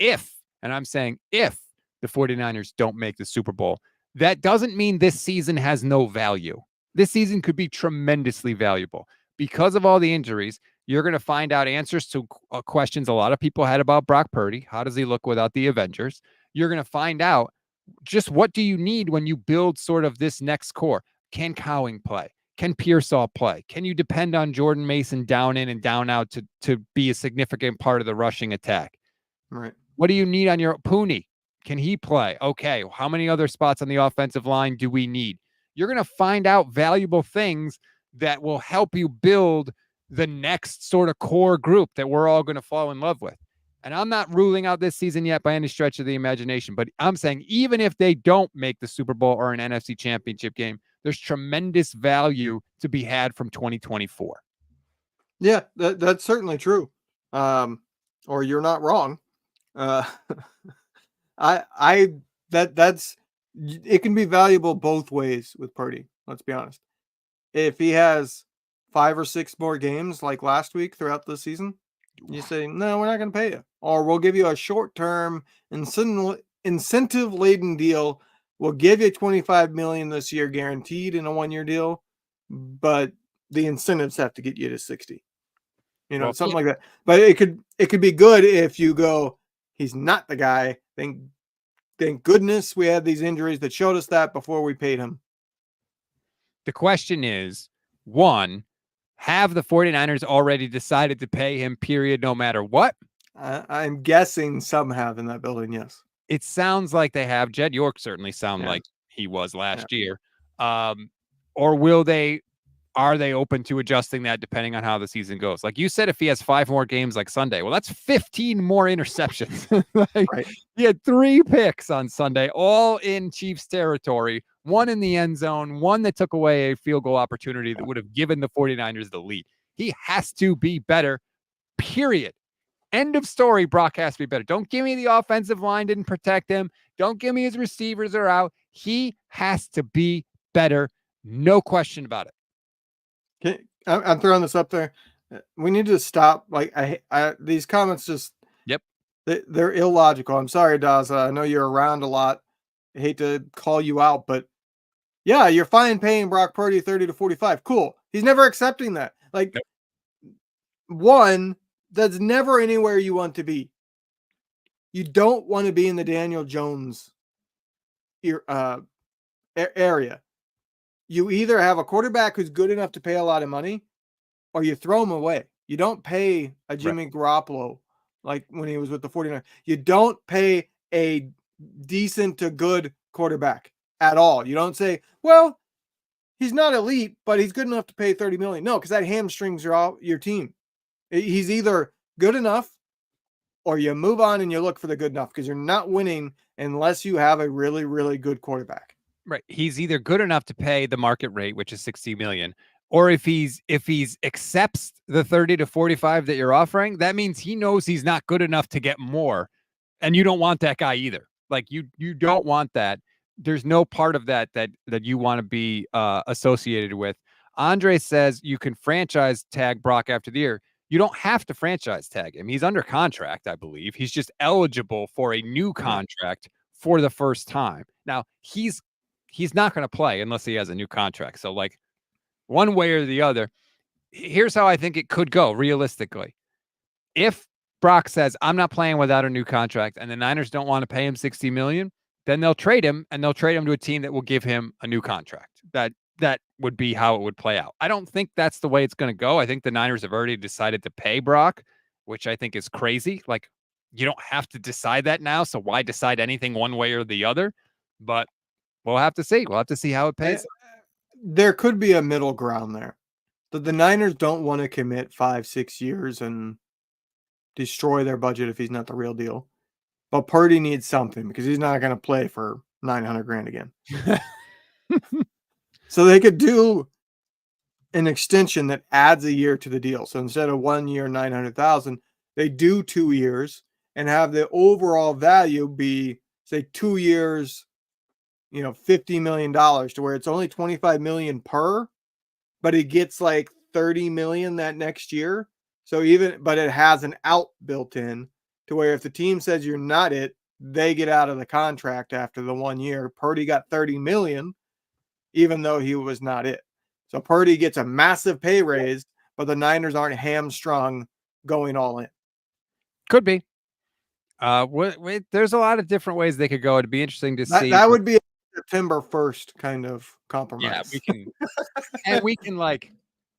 S1: If, and I'm saying if, the 49ers don't make the Super Bowl, that doesn't mean this season has no value. This season could be tremendously valuable. Because of all the injuries, you're going to find out answers to questions a lot of people had about Brock Purdy. How does he look without the Avengers? You're going to find out just what do you need when you build sort of this next core. Can Cowing play? Can Pearsall play? Can you depend on Jordan Mason down in and down out to be a significant part of the rushing attack?
S2: Right.
S1: What do you need on your Pooney? Can he play? Okay. How many other spots on the offensive line do we need? You're going to find out valuable things that will help you build the next sort of core group that we're all going to fall in love with. And I'm not ruling out this season yet by any stretch of the imagination, but I'm saying even if they don't make the Super Bowl or an NFC championship game, there's tremendous value to be had from 2024.
S2: Yeah, that's certainly true. Or you're not wrong. That's it can be valuable both ways with Purdy. Let's be honest. If he has 5 or 6 more games like last week throughout the season, you say, no, we're not going to pay you. Or we'll give you a short-term incentive-laden deal. We'll give you $25 million this year guaranteed in a 1-year deal, but the incentives have to get you to 60. Something like that. But it could be good if you go, he's not the guy. Thank goodness we had these injuries that showed us that before we paid him.
S1: The question is, one, Have the 49ers already decided to pay him, period, no matter what?
S2: I'm guessing some have in that building, yes.
S1: It sounds like they have. Jed York certainly sounded
S2: Yeah.
S1: like he was
S2: Yeah.
S1: last year. Or will they are they open to adjusting that depending on how the season goes? Like you said, if he has 5 more games like Sunday, well, that's 15 more interceptions. Like,
S2: Right.
S1: he had 3 picks on Sunday, all in Chiefs territory, one in the end zone, one that took away a field goal opportunity that would have given the 49ers the lead. He has to be better, period. End of story. Brock has to be better. Don't give me the offensive line didn't protect him. Don't give me his receivers are out. He has to be better. No question about it.
S2: I'm throwing this up there. We need to stop. Like these comments just
S1: Yep.
S2: they're illogical. I'm sorry, Daza. I know you're around a lot. I hate to call you out, but yeah, you're fine paying Brock Purdy 30 to 45. Cool. He's never accepting that. Like,
S1: Yep.
S2: One, that's never anywhere you want to be. You don't want to be in the Daniel Jones area. You either have a quarterback who's good enough to pay a lot of money, or you throw him away. You don't pay a Jimmy Garoppolo like when he was with the 49ers. You don't pay a decent to good quarterback at all. You don't say, well, he's not elite, but he's good enough to pay $30 million. No, because that hamstrings your team. He's either good enough or you move on and you look for the good enough, because you're not winning unless you have a really, really good quarterback.
S1: Right. He's either good enough to pay the market rate, which is 60 million, or if he's accepts the 30 to 45 that you're offering, that means he knows he's not good enough to get more. And you don't want that guy either. Like you don't want that. There's no part of that you want to be associated with. Andre says you can franchise tag Brock after the year. You don't have to franchise tag him. He's under contract, I believe. He's just eligible for a new contract for the first time. Now, he's not going to play unless he has a new contract. So, like, one way or the other, here's how I think it could go realistically. If Brock says, I'm not playing without a new contract, and the Niners don't want to pay him $60 million, then they'll trade him, and they'll trade him to a team that will give him a new contract. That would be how it would play out. I don't think that's the way it's going to go. I think the Niners have already decided to pay Brock, which I think is crazy. Like, you don't have to decide that now, so why decide anything one way or the other? But we'll have to see. We'll have to see how it pays.
S2: There could be a middle ground there. The Niners don't want to commit 5-6 years and destroy their budget if he's not the real deal. But Purdy needs something because he's not going to play for $900,000 again. So they could do an extension that adds a year to the deal. So instead of 1 year, 900,000, they do 2 years and have the overall value be, say, 2 years, $50 million, to where it's only $25 million per, but it gets like $30 million that next year. So but it has an out built in, to where if the team says you're not it, they get out of the contract after the 1 year. Purdy got $30 million, even though he was not it. So Purdy gets a massive pay raise, but the Niners aren't hamstrung going all in.
S1: Could be. There's a lot of different ways they could go. It'd be interesting to see.
S2: That would be a September 1st kind of compromise.
S1: Yeah, we can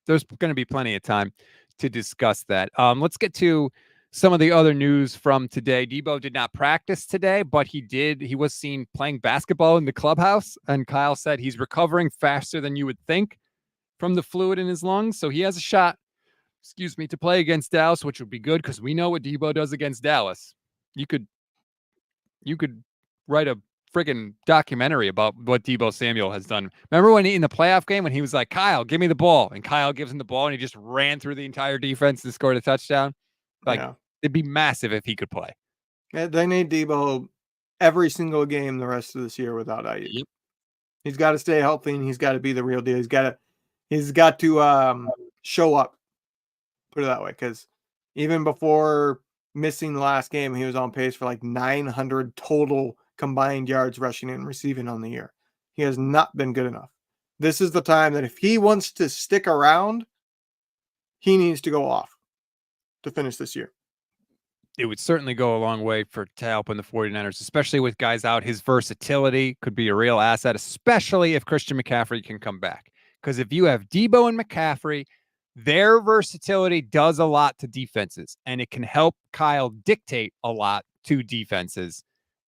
S1: there's going to be plenty of time to discuss that. Let's get to some of the other news from today. Debo did not practice today, but he was seen playing basketball in the clubhouse. And Kyle said he's recovering faster than you would think from the fluid in his lungs. So he has a shot, to play against Dallas, which would be good because we know what Debo does against Dallas. You could write a friggin' documentary about what Debo Samuel has done. Remember when in the playoff game when he was like, Kyle, give me the ball, and Kyle gives him the ball and he just ran through the entire defense and scored a touchdown? It'd be massive if he could play.
S2: Yeah, they need Debo every single game the rest of this year without Aiyuk. Yep. He's got to stay healthy and he's got to be the real deal. He's got to show up. Put it that way, because even before missing the last game, he was on pace for like 900 total combined yards rushing and receiving on the year. He has not been good enough. This is the time that if he wants to stick around, he needs to go off to finish this year.
S1: It would certainly go a long way to helping the 49ers, especially with guys out. His versatility could be a real asset, especially if Christian McCaffrey can come back. Because if you have Debo and McCaffrey, Their versatility does a lot to defenses, and it can help Kyle dictate a lot to defenses.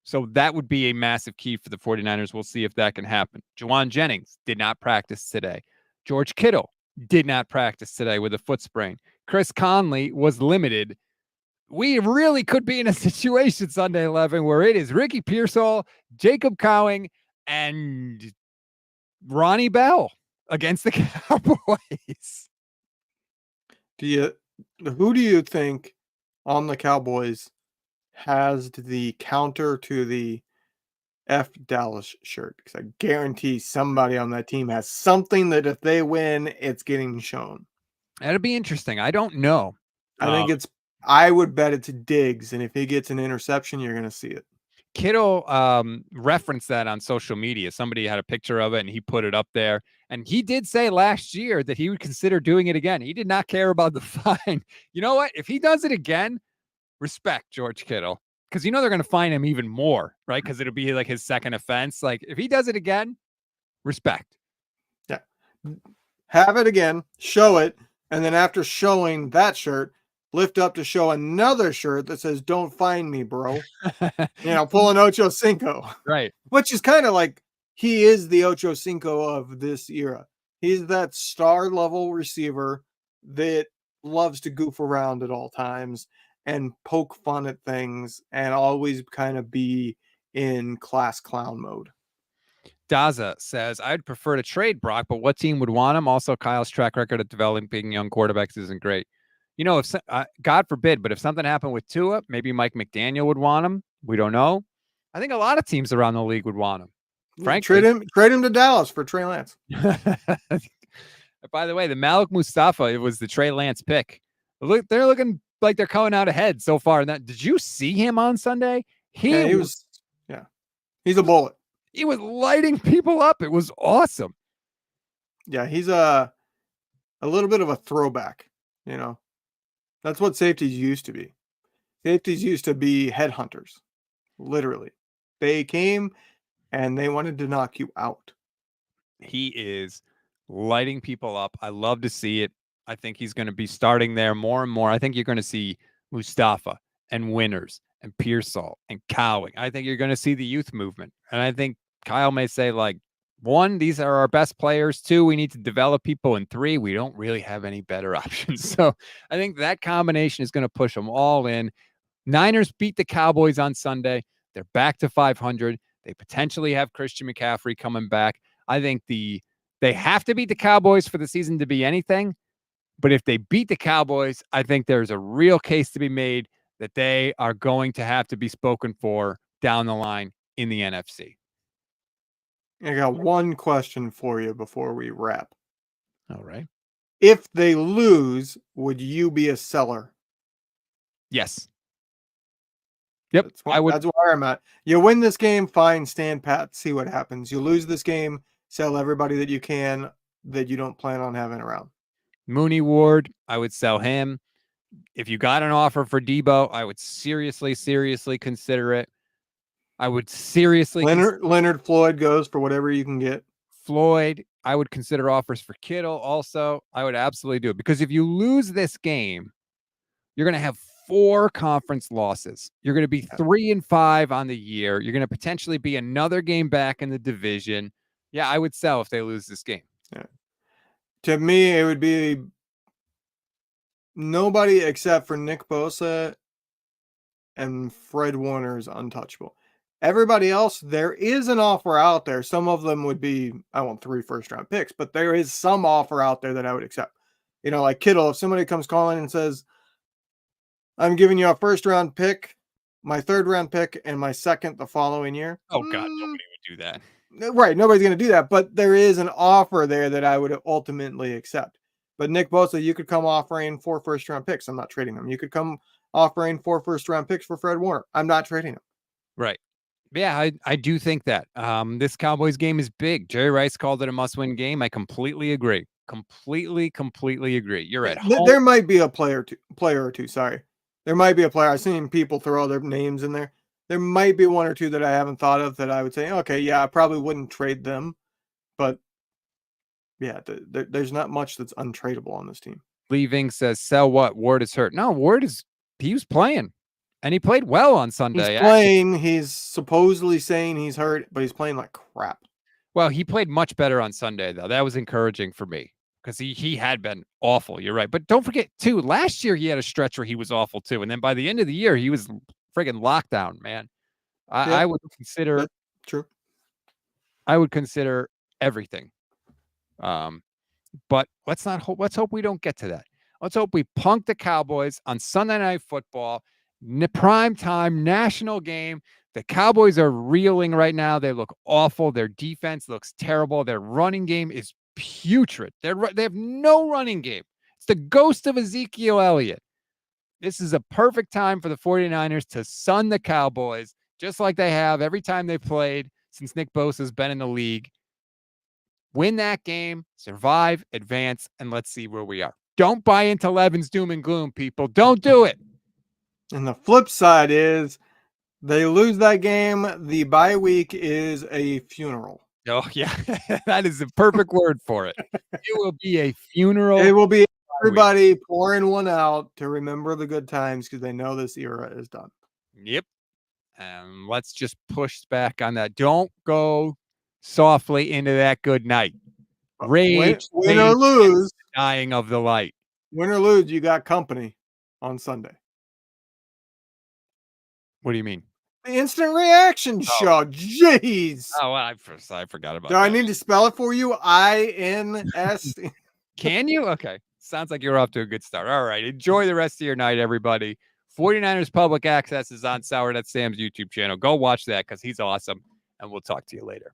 S1: So that would be a massive key for the 49ers. We'll see if that can happen. Juwan Jennings did not practice today. George Kittle did not practice today with a foot sprain. Chris Conley was limited. We really could be in a situation Sunday 11 where it is Ricky Pearsall, Jacob Cowing, and Ronnie Bell against the Cowboys.
S2: Who do you think on the Cowboys has the counter to the F Dallas shirt? Because I guarantee somebody on that team has something that if they win, it's getting shown.
S1: That'd be interesting. I don't know.
S2: I would bet it's Diggs, and if he gets an interception, you're going to see it.
S1: Kittle referenced that on social media. Somebody had a picture of it and he put it up there. And he did say last year that he would consider doing it again. He did not care about the fine. You know what? If he does it again, respect George Kittle. Because they're going to fine him even more, right? Because it'll be like his second offense. Like if he does it again, respect.
S2: Yeah. Have it again, show it, and then after showing that shirt, lift up to show another shirt that says, "Don't find me, bro." Pull an Ocho Cinco.
S1: Right.
S2: Which is kind of like he is the Ocho Cinco of this era. He's that star level receiver that loves to goof around at all times and poke fun at things and always kind of be in class clown mode.
S1: Daza says, I'd prefer to trade Brock, but what team would want him? Also, Kyle's track record of developing young quarterbacks isn't great. If God forbid, but if something happened with Tua, maybe Mike McDaniel would want him. We don't know. I think a lot of teams around the league would want him. Frankly,
S2: trade him to Dallas for Trey Lance.
S1: By the way, the Malik Mustafa, it was the Trey Lance pick. Look, they're looking like they're coming out ahead so far. Did you see him on Sunday?
S2: He's a bullet.
S1: He was lighting people up. It was awesome.
S2: Yeah, he's a little bit of a throwback, That's what safeties used to be. Safeties used to be headhunters, literally. They came and they wanted to knock you out.
S1: He is lighting people up. I love to see it. I think he's going to be starting there more and more. I think you're going to see Mustafa and Winters and Pearsall and Cowing. I think you're going to see the youth movement. And I think Kyle may say, like, 1, these are our best players. 2, we need to develop people. And 3, we don't really have any better options. So I think that combination is going to push them all in. Niners beat the Cowboys on Sunday. They're back to 500. They potentially have Christian McCaffrey coming back. I think they have to beat the Cowboys for the season to be anything. But if they beat the Cowboys, I think there's a real case to be made that they are going to have to be spoken for down the line in the NFC.
S2: I got one question for you before we wrap.
S1: All right.
S2: If they lose, would you be a seller?
S1: Yes. Yep.
S2: That's where I'm at. You win this game, fine, stand pat, see what happens. You lose this game, sell everybody that you can that you don't plan on having around.
S1: Mooney Ward, I would sell him. If you got an offer for Debo, I would seriously consider it. I would seriously
S2: Leonard Floyd goes for whatever you can get.
S1: Floyd, I would consider offers for Kittle also. I would absolutely do it because if you lose this game, you're going to have 4 conference losses. You're going to be 3-5 on the year. You're going to potentially be another game back in the division. Yeah, I would sell if they lose this game.
S2: Yeah. To me, it would be nobody except for Nick Bosa and Fred Warner is untouchable. Everybody else, there is an offer out there. Some of them would be, I want 3 first-round picks, but there is some offer out there that I would accept. Like Kittle, if somebody comes calling and says, I'm giving you a first-round pick, my third-round pick, and my second the following year.
S1: Oh, God, nobody would do that.
S2: Right, nobody's going to do that, but there is an offer there that I would ultimately accept. But Nick Bosa, you could come offering 4 first-round picks. I'm not trading them. You could come offering 4 first-round picks for Fred Warner. I'm not trading them.
S1: Right. Yeah, I do think that. This Cowboys game is big. Jerry Rice called it a must-win game. I completely agree. Completely agree. You're at home.
S2: There might be a player or two. Sorry. There might be a player. I've seen people throw all their names in there. There might be 1 or 2 that I haven't thought of that I would say, okay, yeah, I probably wouldn't trade them. But, yeah, there's not much that's untradeable on this team.
S1: Leaving says, sell what? Ward is hurt. No, he was playing. And he played well on
S2: He's
S1: Sunday.
S2: playing. He's supposedly saying he's hurt, but he's playing like crap.
S1: Well, he played much better on Sunday, though. That was encouraging for me because he had been awful. You're right. But don't forget, too, last year he had a stretch where he was awful, too. And then by the end of the year, he was friggin' lockdown, man. I would consider
S2: That's true.
S1: I would consider everything. But let's hope we don't get to that. Let's hope we punk the Cowboys on Sunday Night Football, prime time national game. The Cowboys are reeling right now. They look awful. Their defense looks terrible. Their running game is putrid. They have no running game. It's the ghost of Ezekiel Elliott. This is a perfect time for the 49ers to sun the Cowboys, just like they have every time they played since Nick Bosa's been in the league. Win that game, survive, advance, and let's see where we are. Don't buy into Levin's doom and gloom, people. Don't do it.
S2: And the flip side is they lose that game. The bye week is a funeral.
S1: Oh, yeah. That is the perfect word for it. It will be a funeral.
S2: It will be everybody pouring one out to remember the good times because they know this era is done.
S1: Yep. Let's just push back on that. Don't go softly into that good night. Rage,
S2: win or lose,
S1: dying of the light.
S2: Win or lose, you got company on Sunday.
S1: What do you mean?
S2: The instant reaction show. Jeez.
S1: Oh, well, I forgot about
S2: that. Do I need to spell it for you? INS.
S1: Can you? Okay. Sounds like you're off to a good start. All right. Enjoy the rest of your night, everybody. 49ers Public Access is on Sour That Sam's YouTube channel. Go watch that because he's awesome. And we'll talk to you later.